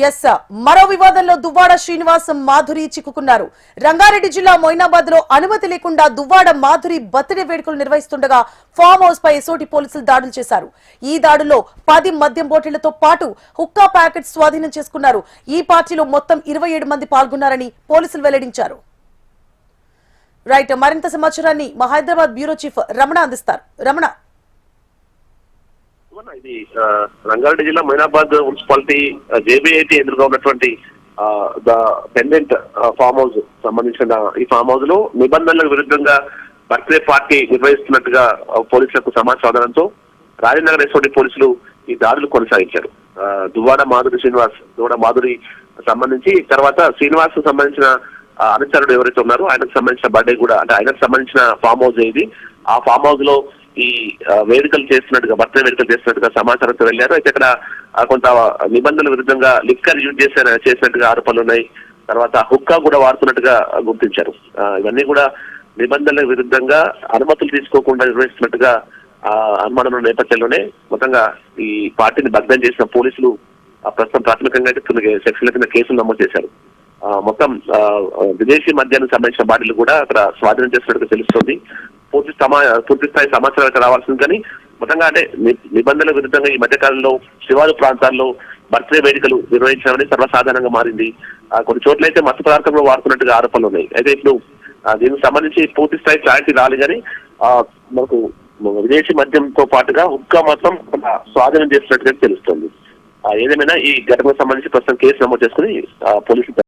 Yes మరో వివాదంలో దువ్వాడ శ్రీనివాస్ మాధురి చిక్కుకున్నారు. రంగారెడ్డి జిల్లా మొయినాబాద్ లో అనుమతి లేకుండా దువ్వాడ మాధురి బర్త్డే వేడుకలు నిర్వహిస్తుండగా ఫామ్ హౌస్ పై ఎసోటి పోలీసులు దాడులు చేశారు. ఈ దాడుల్లో 10 మద్యం బాటిళ్లతో పాటు హుక్కా ప్యాకెట్ స్వాధీనం చేసుకున్నారు. ఈ పార్టీలో మొత్తం 27 మంది పాల్గొన్నారని పోలీసులు వెల్లడించారు. రైట్, మరింత సమాచారాన్ని మా హైదరాబాద్ బ్యూరో చీఫ్ రమణ అందిస్తారు. రమణ, ఇది రంగారెడ్డి జిల్లా మొయినాబాద్ మున్సిపాలిటీ జేబీఐటీ ఎదురుగా ఉన్నటువంటి ద పెండెంట్ ఫామ్ హౌస్ సంబంధించిన ఈ ఫామ్ హౌస్ లో నిబంధనలకు విరుద్ధంగా బర్త్డే పార్టీ నిర్వహిస్తున్నట్టుగా పోలీసులకు సమాచారంతో రాజనగర్ ఎస్ఓటి పోలీసులు ఈ దాడులు కొనసాగించారు. దువ్వాడ మాధురి సంబంధించి తర్వాత శ్రీనివాస్ సంబంధించిన అనుచరుడు ఎవరైతే ఉన్నారో ఆయనకు సంబంధించిన బర్త్డే కూడా అంటే ఆయనకు సంబంధించిన ఫామ్ హౌస్ ఇది. ఆ ఫామ్ హౌస్ లో ఈ వేడుకలు చేస్తున్నట్టుగా బర్త్డే వేడుకలు చేస్తున్నట్టుగా సమాచారంతో వెళ్లారు. అయితే ఇక్కడ కొంత నిబంధనల విరుద్ధంగా లిక్కర్ యూజ్ చేసినట్టుగా ఆరోపణలు ఉన్నాయి. తర్వాత హుక్కా కూడా వాడుతున్నట్టుగా గుర్తించారు. ఇవన్నీ కూడా నిబంధనల విరుద్ధంగా అనుమతులు తీసుకోకుండా నిర్వహిస్తున్నట్టుగా అనుమానం నేపథ్యంలోనే మొత్తంగా ఈ పార్టీని భగ్నం చేసిన పోలీసులు ప్రస్తుతం ప్రాథమికంగా అయితే సెక్షన్ల కింద కేసులు నమోదు చేశారు. మొత్తం విదేశీ మద్యానికి సంబంధించిన బాటిల్ కూడా అక్కడ స్వాధీనం చేస్తున్నట్టుగా తెలుస్తోంది. పూర్తి స్థాయి సమాచారం అయితే రావాల్సింది, కానీ మొత్తంగా అంటే నిబంధనల విరుద్ధంగా ఈ మధ్య కాలంలో శివారు ప్రాంతాల్లో బర్త్డే వేడుకలు నిర్వహించడమని సర్వసాధారణంగా మారింది. కొన్ని చోట్ల అయితే మత్తు పదార్థంలో వాడుతున్నట్టుగా ఆరోపణలు ఉన్నాయి. అయితే ఇప్పుడు దీనికి సంబంధించి పూర్తి స్థాయి క్లారిటీ రాలి, కానీ మనకు విదేశీ మద్యంతో పాటుగా హుక్కా మాత్రం స్వాధీనం చేస్తున్నట్టుగా తెలుస్తోంది. ఏదేమైనా ఈ ఘటనకు సంబంధించి ప్రస్తుతం కేసు నమోదు చేసుకుని పోలీసులు